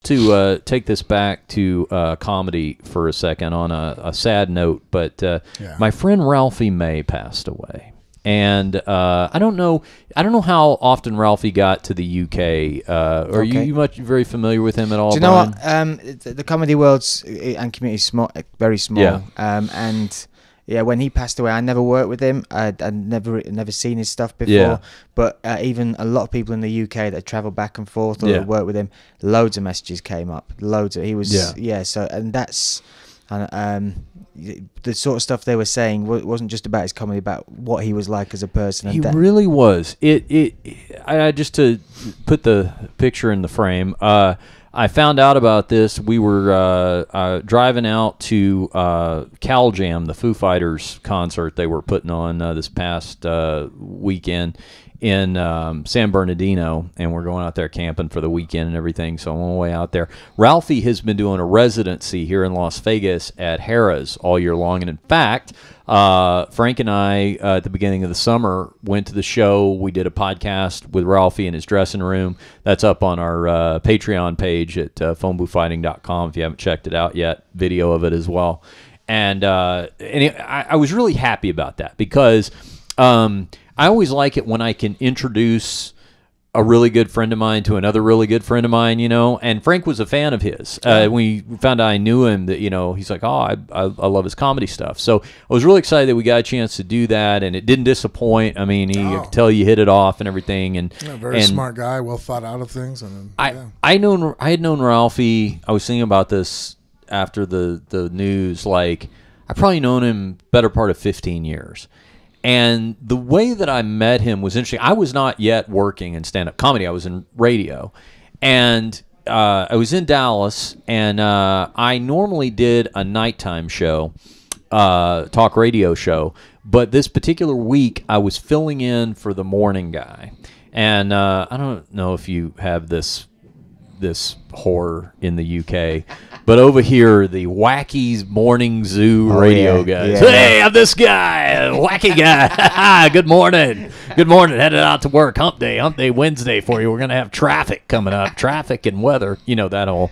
to take this back to comedy for a second on a sad note, but my friend Ralphie May passed away. And I don't know how often Ralphie got to the UK. Are you very familiar with him at all? Do you know what? The comedy world's and community is small, very small. Yeah. And yeah, when he passed away, I never worked with him. I'd never seen his stuff before. Yeah. But even a lot of people in the UK that traveled back and forth or worked with him, loads of messages came up. Loads of he was So and that's. The sort of stuff they were saying wasn't just about his comedy, about what he was like as a person. He really was. I just to put the picture in the frame. I found out about this. We were driving out to Cal Jam, the Foo Fighters concert they were putting on this past weekend in San Bernardino, and we're going out there camping for the weekend and everything, so I'm on my way out there. Ralphie has been doing a residency here in Las Vegas at Harrah's all year long, and in fact, Frank and I, at the beginning of the summer, went to the show. We did a podcast with Ralphie in his dressing room. That's up on our Patreon page at phoneboothfighting.com if you haven't checked it out yet. Video of it as well. And I was really happy about that because I always like it when I can introduce a really good friend of mine to another really good friend of mine, and Frank was a fan of his. When we found out I knew him, that, he's like, oh, I love his comedy stuff. So I was really excited that we got a chance to do that, and it didn't disappoint. I mean, I could tell you hit it off and everything. And very smart guy, well thought out of things. And I had known Ralphie. I was thinking about this after the news. Like, I probably known him better part of 15 years. And the way that I met him was interesting. I was not yet working in stand-up comedy. I was in radio. And I was in Dallas, and I normally did a nighttime show, talk radio show. But this particular week, I was filling in for the morning guy. And I don't know if you have this horror in the UK, but over here, the Wacky Morning Zoo radio guys. Yeah. Hey, I'm this guy, wacky guy. Good morning. Good morning. Headed out to work. Hump day Wednesday for you. We're going to have traffic coming up. Traffic and weather. That whole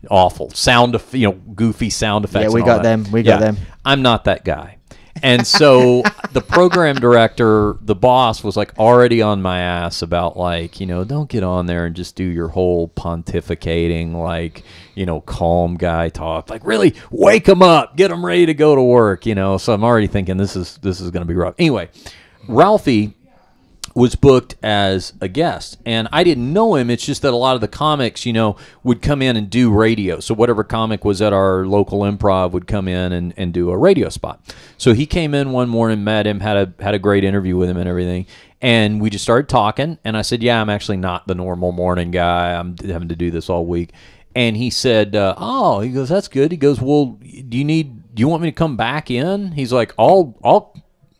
awful sound of, goofy sound effects. Yeah, we got them. We got them. I'm not that guy. And so the program director, the boss, was like already on my ass about like, don't get on there and just do your whole pontificating, like, calm guy talk. Like, really wake them up, get them ready to go to work, So I'm already thinking this is going to be rough. Anyway, Ralphie was booked as a guest, and I didn't know him. It's just that a lot of the comics, would come in and do radio. So whatever comic was at our local improv would come in and do a radio spot. So he came in one morning, met him, had a great interview with him and everything, and we just started talking. And I said, yeah, I'm actually not the normal morning guy. I'm having to do this all week. And he said, he goes, that's good. He goes, well, do you want me to come back in? He's like, I'll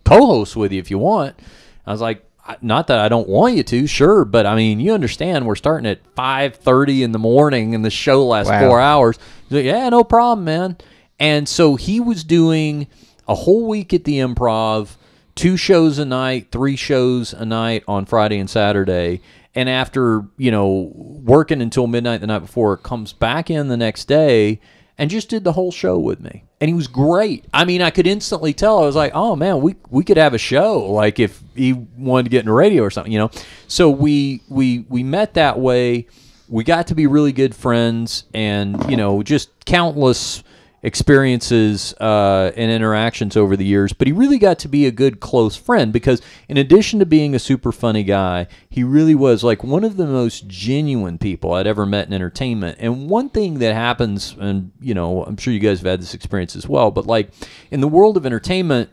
co-host with you if you want. I was like, not that I don't want you to, sure, but I mean, you understand we're starting at 5:30 in the morning and the show lasts 4 hours. He's like, yeah, no problem, man. And so he was doing a whole week at the Improv, 2 shows a night, 3 shows a night on Friday and Saturday. And after, working until midnight the night before, comes back in the next day and just did the whole show with me. And he was great. I mean, I could instantly tell. I was like, oh, man, we could have a show, like if he wanted to get into radio or something, So we met that way. We got to be really good friends and, just countless experiences and interactions over the years. But he really got to be a good, close friend because in addition to being a super funny guy, he really was like one of the most genuine people I'd ever met in entertainment. And one thing that happens, and, I'm sure you guys have had this experience as well, but like in the world of entertainment,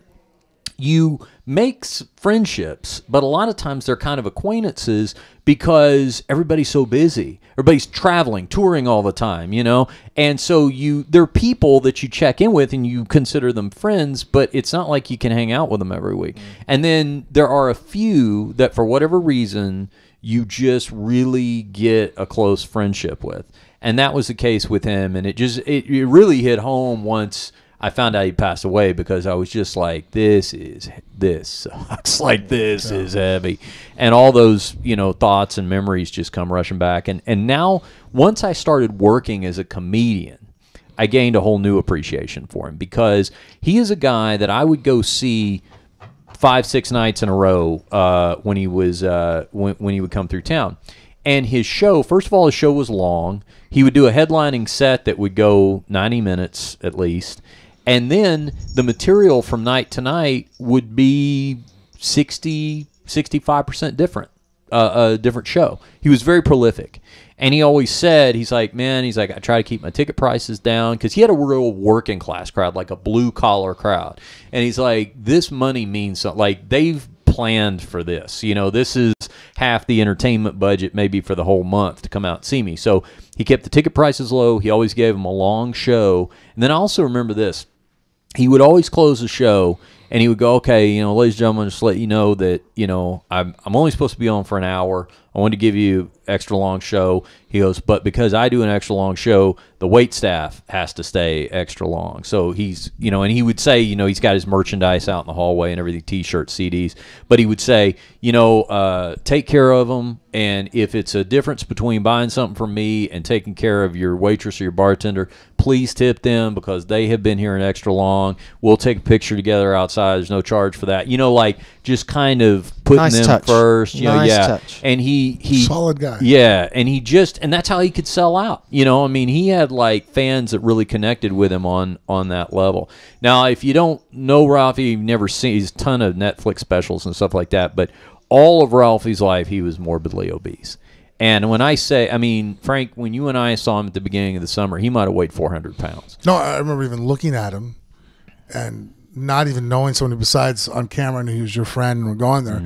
you make friendships, but a lot of times they're kind of acquaintances because everybody's so busy. Everybody's traveling, touring all the time, And so there are people that you check in with and you consider them friends, but it's not like you can hang out with them every week. And then there are a few that for whatever reason you just really get a close friendship with. And that was the case with him. And it really hit home once I found out he passed away because I was just like, this sucks. Like, this is heavy. And all those, thoughts and memories just come rushing back. And now, once I started working as a comedian, I gained a whole new appreciation for him, because he is a guy that I would go see 5-6 nights in a row when he was when he would come through town. And his show, first of all, his show was long. He would do a headlining set that would go 90 minutes at least. And then the material from night to night would be 65% different, a different show. He was very prolific. And he always said, he's like, I try to keep my ticket prices down, because he had a real working class crowd, like a blue collar crowd. And he's like, this money means something. Like, they've planned for this. This is half the entertainment budget maybe for the whole month to come out and see me. So he kept the ticket prices low. He always gave them a long show. And then I also remember this. He would always close the show, and he would go, okay, ladies and gentlemen, just to let you know that, I'm only supposed to be on for an hour. I wanted to give you extra long show. He goes, but because I do an extra long show, the wait staff has to stay extra long. So he's, and he would say, he's got his merchandise out in the hallway and everything, T-shirts, CDs. But he would say, take care of them. And if it's a difference between buying something from me and taking care of your waitress or your bartender, please tip them, because they have been here an extra long. We'll take a picture together outside. There's no charge for that. Just kind of putting nice them touch. First. Nice touch. And he solid guy. Yeah, and that's how he could sell out. He had like fans that really connected with him on that level. Now, if you don't know Ralphie, you've never seen, he's a ton of Netflix specials and stuff like that, but all of Ralphie's life, he was morbidly obese. And when I say, Frank, when you and I saw him at the beginning of the summer, he might have weighed 400 pounds. No, I remember even looking at him and not even knowing somebody besides on camera, and he was your friend, and we're going there,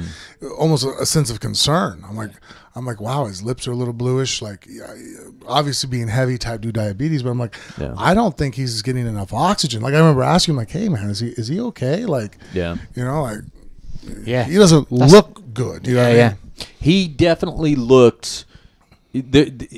almost a sense of concern. I'm like, wow, his lips are a little bluish, like obviously being heavy, type 2 diabetes, but I'm like, I don't think he's getting enough oxygen. Like, I remember asking him, like, hey man, is he okay? Like, he doesn't look good. You know what I mean? He definitely looked,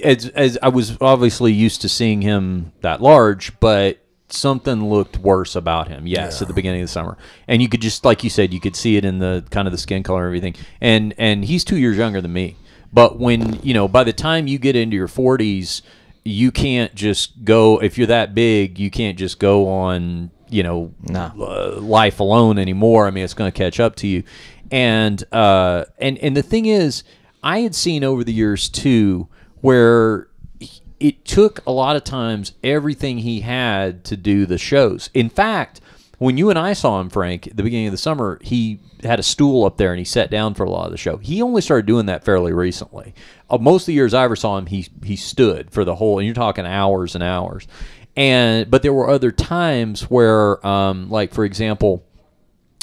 as I was obviously used to seeing him that large, but something looked worse about him. Yes, at the beginning of the summer, and you could just, like you said, you could see it in the kind of the skin color and everything. And he's 2 years younger than me. But when by the time you get into your 40s, you can't just go, if you're that big, you can't just go on life alone anymore. It's going to catch up to you. And the thing is, I had seen over the years too, where it took a lot of times everything he had to do the shows. In fact, when you and I saw him, Frank, at the beginning of the summer, he had a stool up there and he sat down for a lot of the show. He only started doing that fairly recently. Most of the years I ever saw him, he stood for the whole, and you're talking hours and hours. But there were other times where, like for example,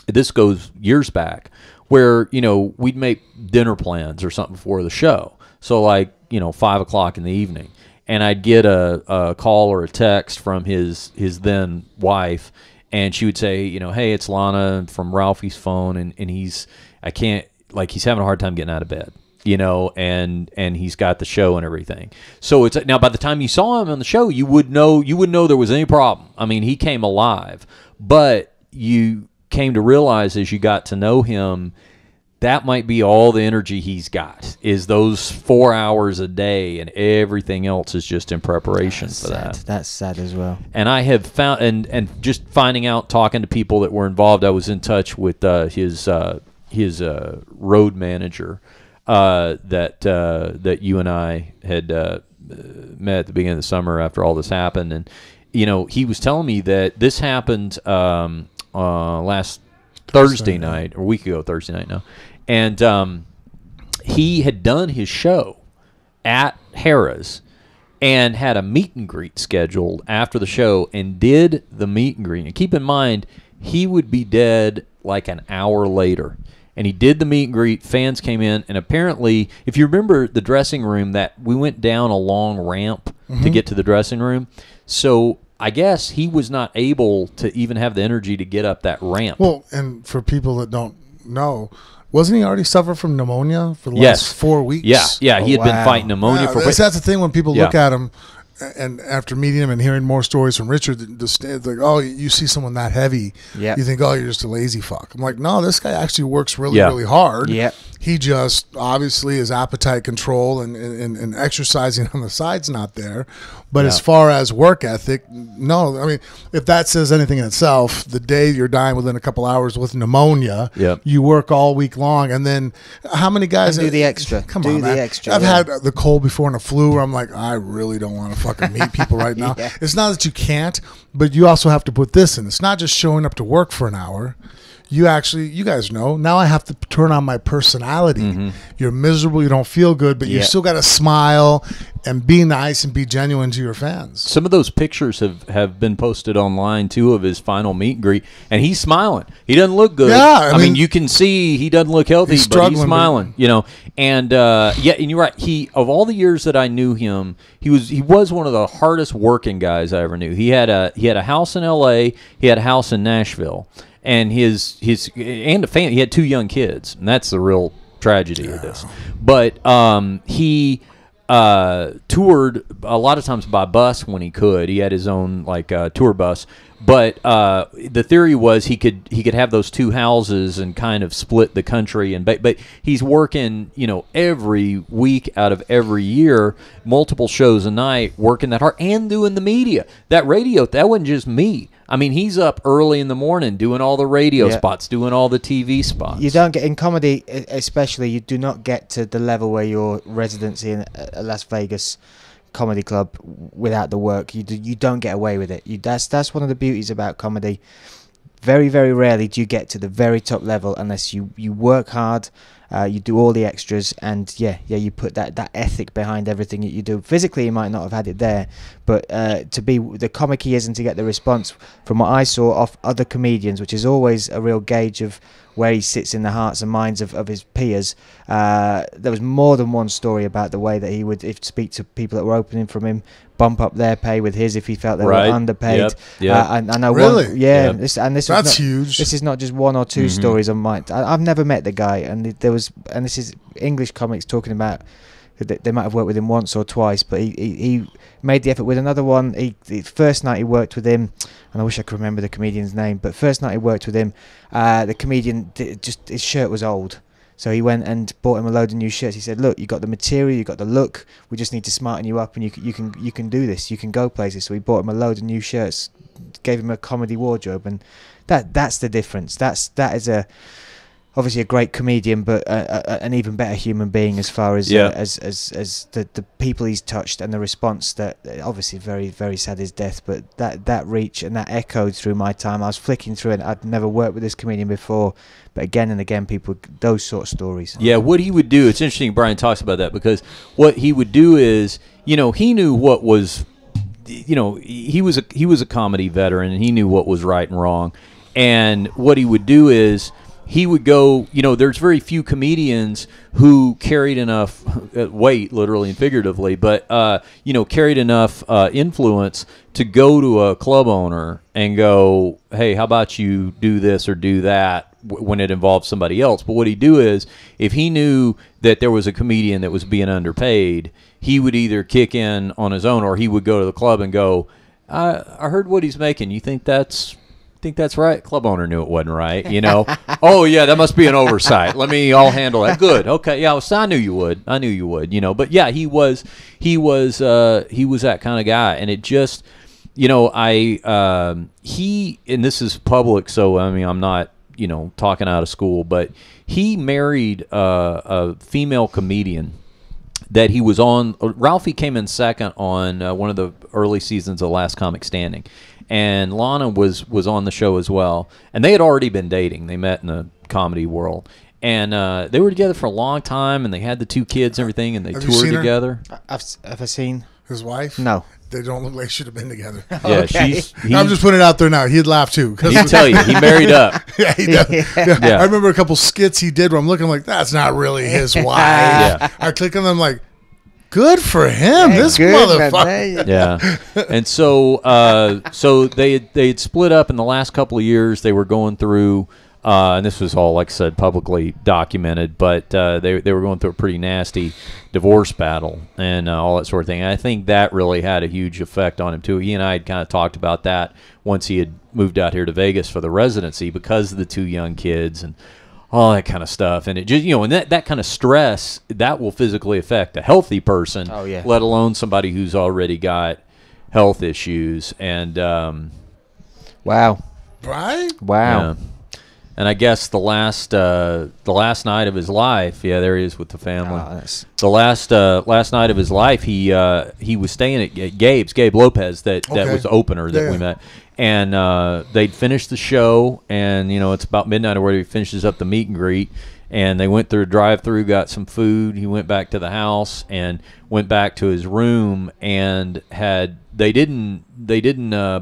this goes years back, where we'd make dinner plans or something before the show. So like 5 o'clock in the evening. And I'd get a call or a text from his then wife, and she would say, hey, it's Lana from Ralphie's phone, and he's having a hard time getting out of bed, and he's got the show and everything. So it's now, by the time you saw him on the show, you wouldn't know there was any problem. He came alive, but you came to realize as you got to know him, that might be all the energy he's got, is those 4 hours a day, and everything else is just in preparation for that. That's sad as well. And I have found, and just finding out, talking to people that were involved, I was in touch with his road manager that you and I had met at the beginning of the summer after all this happened. And, he was telling me that this happened last Thursday night, or a week ago, Thursday night now. And he had done his show at Harrah's and had a meet and greet scheduled after the show, and did the meet and greet. And keep in mind, he would be dead like an hour later. And he did the meet and greet. Fans came in, and apparently, if you remember the dressing room, that we went down a long ramp to get to the dressing room. So I guess he was not able to even have the energy to get up that ramp. Well, and for people that don't know, wasn't he already suffered from pneumonia for the last 4 weeks? Yeah, he had been fighting pneumonia for. That's the thing when people look at him, and after meeting him and hearing more stories from Richard, it's like, oh, you see someone that heavy, Yeah. you think, oh, you're just a lazy fuck. I'm like, no, this guy actually works really hard. Yeah. He just obviously his appetite control and exercising on the side's not there. But as far as work ethic, no. I mean, if that says anything in itself, the day you're dying within a couple hours with pneumonia, you work all week long, and then how many guys do the extra? Come do on, the man. extra. I've had the cold before and a flu where I'm like, I really don't want to fucking meet people right now. Yeah. It's not that you can't, but you also have to put this in. It's not just showing up to work for an hour. You guys know, now I have to turn on my personality. You're miserable, you don't feel good, but you still got to smile and be nice and be genuine to your fans. Some of those pictures have been posted online, too, of his final meet and greet, and he's smiling. He doesn't look good. Yeah, I mean, you can see he doesn't look healthy, but he's smiling, you know. And, and you're right. Of all the years that I knew him, he was one of the hardest working guys I ever knew. He had a house in L.A., he had a house in Nashville. And his and a family. He had 2 young kids, and that's the real tragedy of this. But he toured a lot of times by bus when he could. He had his own tour bus. But the theory was he could have those 2 houses and kind of split the country. But he's working, every week out of every year, multiple shows a night, working that hard and doing the media. That radio, that wasn't just me. I mean, he's up early in the morning doing all the radio spots, doing all the TV spots. You don't get, in comedy especially, you do not get to the level where your residency in a Las Vegas comedy club without the work. You don't get away with it. That's one of the beauties about comedy. Very, very rarely do you get to the very top level unless you work hard, you do all the extras, and you put that ethic behind everything that you do. Physically, you might not have had it there, but to be the comic he is and to get the response from what I saw off other comedians, which is always a real gauge of where he sits in the hearts and minds of his peers. There was more than one story about the way that he would speak to people that were opening from him, bump up their pay with his if he felt they were underpaid. I know really? That's huge. This is not just 1 or 2 stories on mine. I've never met the guy, and this is English comics talking about. They might have worked with him once or twice, but he made the effort with another one. The first night he worked with him, and I wish I could remember the comedian's name, but first night he worked with him, the comedian, his shirt was old. So he went and bought him a load of new shirts. He said, look, you got the material, you got the look, we just need to smarten you up, and you can do this, you can go places. So he bought him a load of new shirts, gave him a comedy wardrobe, and that's the difference. That is obviously a great comedian, but an even better human being as far as the people he's touched and the response. That obviously very, very sad his death, but that reach and that echoed through my time. I was flicking through it. I'd never worked with this comedian before, but again and again, people, those sort of stories. Yeah, what he would do, it's interesting Bryan talks about that, because what he would do is, he knew what was, he was a comedy veteran, and he knew what was right and wrong. And what he would do is, he would go, there's very few comedians who carried enough weight, literally and figuratively, but, carried enough influence to go to a club owner and go, hey, how about you do this or do that when it involves somebody else. But what he'd do is, if he knew that there was a comedian that was being underpaid, he would either kick in on his own, or he would go to the club and go, I heard what he's making. You think that's right? Club owner knew it wasn't right, Oh yeah, that must be an oversight. I'll handle that. Good. Okay. Yeah, I knew you would. But yeah, he was that kind of guy, and it just, and this is public, so I mean, I'm not, talking out of school, but he married a female comedian that he was on. Ralphie came in second on one of the early seasons of Last Comic Standing. And Lana was on the show as well. And they had already been dating. They met in the comedy world. And they were together for a long time, and they had the 2 kids and everything, and they toured together. Have I seen his wife? No. They don't look like they should have been together. Yeah, I'm just putting it out there now. He'd laugh too. He'd tell you. He married up. Yeah, he does. Yeah. I remember a couple skits he did where I'm looking like, that's not really his wife. Yeah. I click on them like, good for him, this motherfucker. Yeah, and so they had split up in the last couple of years. They were going through and this was all, like I said, publicly documented, but they were going through a pretty nasty divorce battle and all that sort of thing. And I think that really had a huge effect on him, too. He and I had kind of talked about that once he had moved out here to Vegas for the residency because of the 2 young kids and all that kind of stuff. And it just, and that kind of stress, that will physically affect a healthy person, let alone somebody who's already got health issues. And wow. Right? Wow. Yeah. And I guess the last night of his life, there he is with the family. The last night of his life, he was staying at Gabe Lopez, that was the opener that we met, and they'd finished the show, and it's about midnight or where he finishes up the meet and greet, and they went through a drive-through, got some food. He went back to the house and went back to his room, and they didn't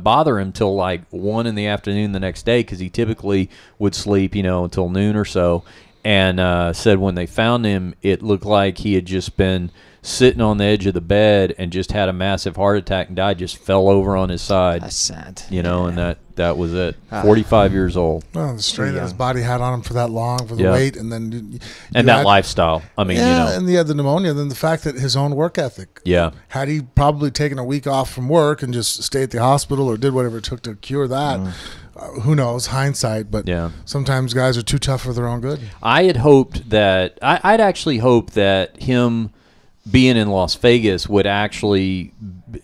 bother him till like 1 in the afternoon the next day, because he typically would sleep until noon or so, and said when they found him, it looked like he had just been sitting on the edge of the bed and just had a massive heart attack and died, just fell over on his side. That's sad. And that was it. 45 years old. Well, the strain that his body had on him for that long, for the weight, and then that lifestyle. I mean, and he had the pneumonia. Then the fact that his own work ethic. Yeah. Had he probably taken a week off from work and just stayed at the hospital or did whatever it took to cure that. Who knows, hindsight, but sometimes guys are too tough for their own good. I'd actually hoped that him being in Las Vegas would actually,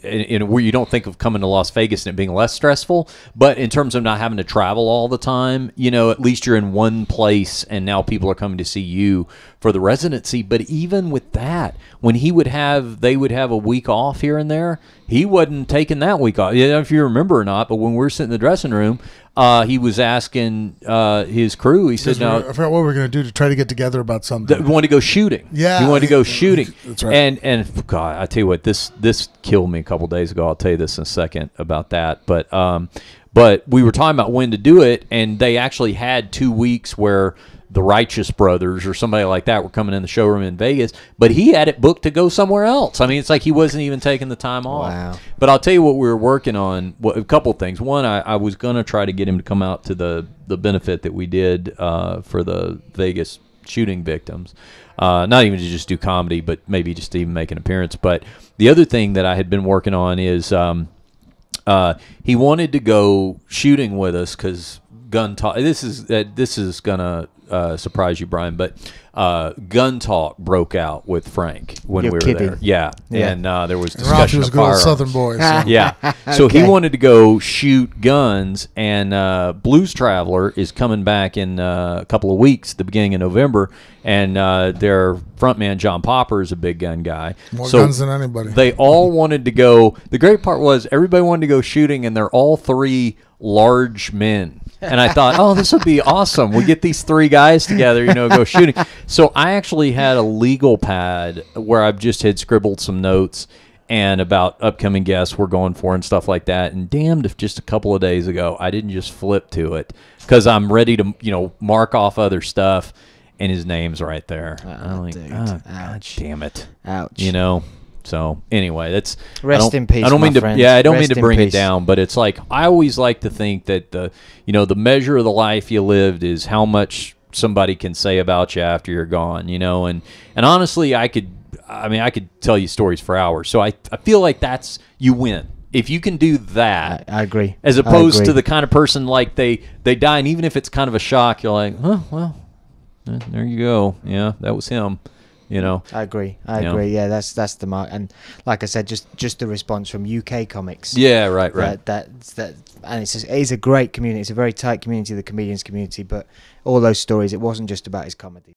where you don't think of coming to Las Vegas and it being less stressful, but in terms of not having to travel all the time, at least you're in one place and now people are coming to see you for the residency. But even with that, when they would have a week off here and there, he wasn't taking that week off. If you remember or not, but when we were sitting in the dressing room, he was asking his crew. He said, "No, I forgot what we were going to do to try to get together about something. We wanted to go shooting. Yeah, he wanted to go shooting. That's right. And God, I tell you what, this killed me a couple days ago. I'll tell you this in a second about that. But we were talking about when to do it, and they actually had 2 weeks where the Righteous Brothers or somebody like that were coming in the showroom in Vegas, but he had it booked to go somewhere else. I mean, it's like he wasn't even taking the time off. Wow. But I'll tell you what we were working on, a couple of things. One, I was going to try to get him to come out to the benefit that we did for the Vegas shooting victims. Not even to just do comedy, but maybe just to even make an appearance. But the other thing that I had been working on is he wanted to go shooting with us because gun talk. This is gonna surprise you, Brian, but gun talk broke out with Frank when we were there. Yeah. And there was discussion Ralphie was of good old firearms. Southern boy. So. Yeah. So he wanted to go shoot guns, and Blues Traveler is coming back in a couple of weeks, the beginning of November, and their frontman, John Popper, is a big gun guy. More guns than anybody. They all wanted to go. The great part was everybody wanted to go shooting, and they're all 3 large men. And I thought, oh, this would be awesome. We get these 3 guys together, go shooting. So I actually had a legal pad where I've just had scribbled some notes and about upcoming guests we're going for and stuff like that. And damned if just a couple of days ago I didn't just flip to it because I'm ready to, mark off other stuff, and his name's right there. I'm like, God damn it. Ouch. So anyway, that's rest in peace. I don't mean to. Friend. Yeah, I don't rest mean to bring it down, but it's like I always like to think that the measure of the life you lived is how much somebody can say about you after you're gone. And honestly, I could tell you stories for hours. So I feel like that's you win if you can do that. I agree. As opposed to the kind of person like they die, and even if it's kind of a shock, you're like, well, there you go. Yeah, that was him. I agree. I agree. Yeah, that's the mark. And like I said, just the response from UK comics. Yeah, right. That and it's a great community. It's a very tight community, the comedians community. But all those stories, it wasn't just about his comedy.